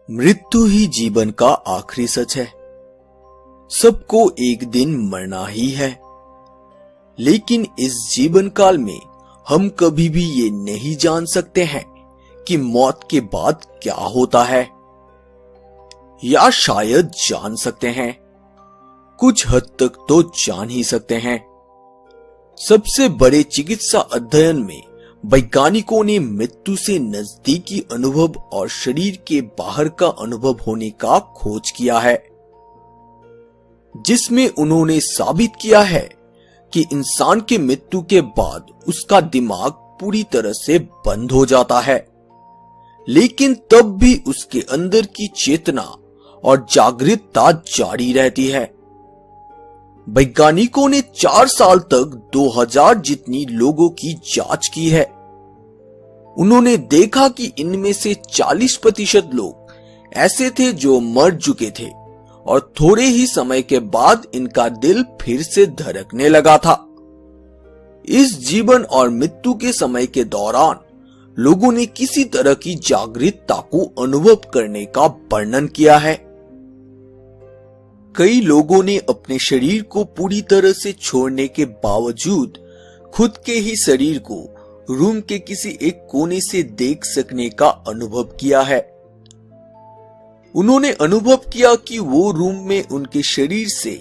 मृत्यु ही जीवन का आखिरी सच है। सबको एक दिन मरना ही है, लेकिन इस जीवन काल में हम कभी भी ये नहीं जान सकते हैं कि मौत के बाद क्या होता है, या शायद जान सकते हैं। कुछ हद तक तो जान ही सकते हैं। सबसे बड़े चिकित्सा अध्ययन में वैज्ञानिकों ने मृत्यु से नजदीकी अनुभव और शरीर के बाहर का अनुभव होने का खोज किया है, जिसमें उन्होंने साबित किया है कि इंसान के मृत्यु के बाद उसका दिमाग पूरी तरह से बंद हो जाता है, लेकिन तब भी उसके अंदर की चेतना और जागरूकता जारी रहती है। वैज्ञानिकों ने 4 साल तक 2000 जितनी लोगों की जांच की है। उन्होंने देखा कि इनमें से 40% लोग ऐसे थे जो मर चुके थे और थोड़े ही समय के बाद इनका दिल फिर से धड़कने लगा था। इस जीवन और मृत्यु के समय के दौरान लोगों ने किसी तरह की जागरूकता को अनुभव करने का वर्णन किया है। कई लोगों ने अपने शरीर को पूरी तरह से छोड़ने के बावजूद खुद के ही शरीर को रूम के किसी एक कोने से देख सकने का अनुभव किया है। उन्होंने अनुभव किया कि वो रूम में उनके शरीर से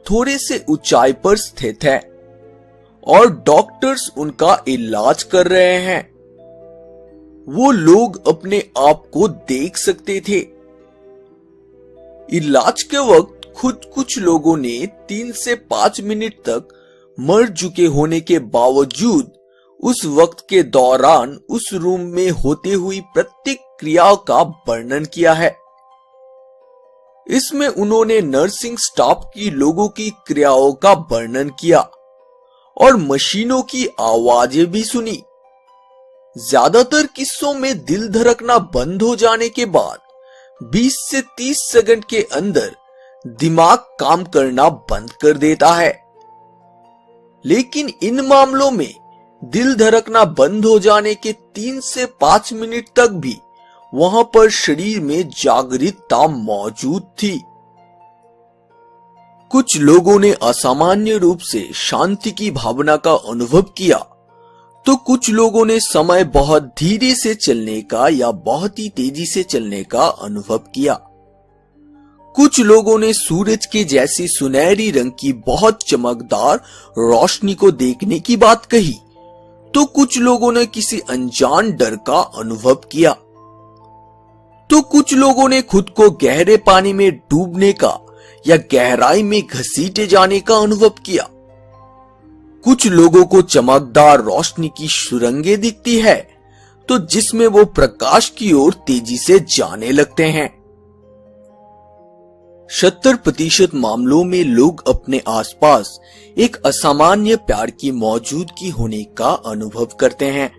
थोड़े से ऊंचाई पर स्थित है और डॉक्टर्स उनका इलाज कर रहे हैं। वो लोग अपने आप को देख सकते थे। इलाज के वक्त खुद कुछ लोगों ने 3 से 5 मिनट तक मर चुके होने के बावजूद उस वक्त के दौरान उस रूम में होते हुई प्रत्येक क्रिया का वर्णन किया है। इसमें उन्होंने नर्सिंग स्टाफ की लोगों की क्रियाओं का वर्णन किया और मशीनों की आवाजें भी सुनी। ज्यादातर किस्सों में दिल धड़कना बंद हो जाने के बाद 20 से 30 सेकंड के अंदर दिमाग काम करना बंद कर देता है, लेकिन इन मामलों में दिल धड़कना बंद हो जाने के 3 से 5 मिनट तक भी वहां पर शरीर में जागरूकता मौजूद थी। कुछ लोगों ने असामान्य रूप से शांति की भावना का अनुभव किया, तो कुछ लोगों ने समय बहुत धीरे से चलने का या बहुत ही तेजी से चलने का अनुभव किया। कुछ लोगों ने सूरज के जैसी सुनहरी रंग की बहुत चमकदार रोशनी को देखने की बात कही, तो कुछ लोगों ने किसी अनजान डर का अनुभव किया, तो कुछ लोगों ने खुद को गहरे पानी में डूबने का या गहराई में घसीटे जाने का अनुभव किया। कुछ लोगों को चमकदार रोशनी की सुरंगें दिखती है, तो जिसमें वो प्रकाश की ओर तेजी से जाने लगते हैं। 70% मामलों में लोग अपने आसपास एक असामान्य प्यार की मौजूदगी होने का अनुभव करते हैं।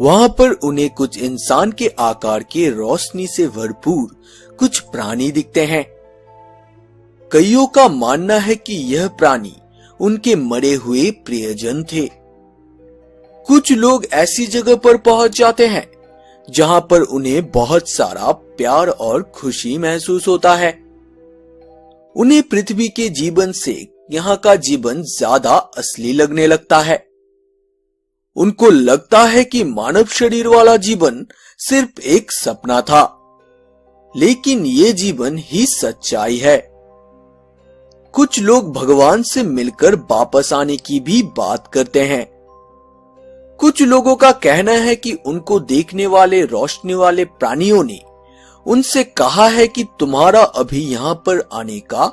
वहां पर उन्हें कुछ इंसान के आकार के रोशनी से भरपूर कुछ प्राणी दिखते हैं। कईयों का मानना है कि यह प्राणी उनके मरे हुए प्रियजन थे। कुछ लोग ऐसी जगह पर पहुंच जाते हैं जहां पर उन्हें बहुत सारा प्यार और खुशी महसूस होता है। उन्हें पृथ्वी के जीवन से यहाँ का जीवन ज्यादा असली लगने लगता है। उनको लगता है कि मानव शरीर वाला जीवन सिर्फ एक सपना था, लेकिन ये जीवन ही सच्चाई है। कुछ लोग भगवान से मिलकर वापस आने की भी बात करते हैं। कुछ लोगों का कहना है कि उनको देखने वाले रोशनी वाले प्राणियों ने उनसे कहा है कि तुम्हारा अभी यहाँ पर आने का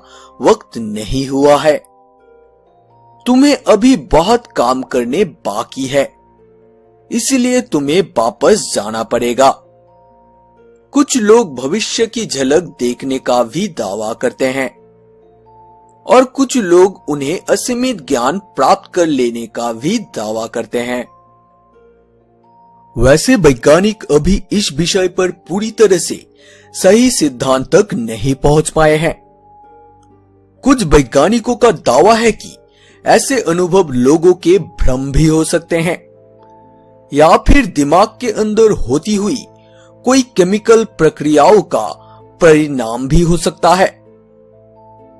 वक्त नहीं हुआ है, तुम्हें अभी बहुत काम करने बाकी है, इसलिए तुम्हें वापस जाना पड़ेगा। कुछ लोग भविष्य की झलक देखने का भी दावा करते हैं और कुछ लोग उन्हें असीमित ज्ञान प्राप्त कर लेने का भी दावा करते हैं। वैसे वैज्ञानिक अभी इस विषय पर पूरी तरह से सही सिद्धांत तक नहीं पहुंच पाए हैं। कुछ वैज्ञानिकों का दावा है कि ऐसे अनुभव लोगों के भ्रम भी हो सकते हैं, या फिर दिमाग के अंदर होती हुई कोई केमिकल प्रक्रियाओं का परिणाम भी हो सकता है।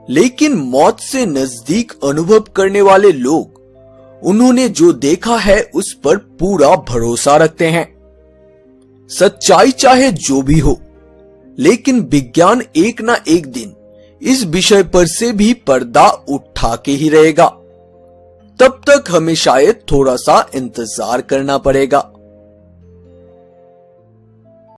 लेकिन मौत से नजदीक अनुभव करने वाले लोग उन्होंने जो देखा है उस पर पूरा भरोसा रखते हैं। सच्चाई चाहे जो भी हो, लेकिन विज्ञान एक ना एक दिन इस विषय पर से भी पर्दा उठा के ही रहेगा। तब तक हमें शायद थोड़ा सा इंतजार करना पड़ेगा।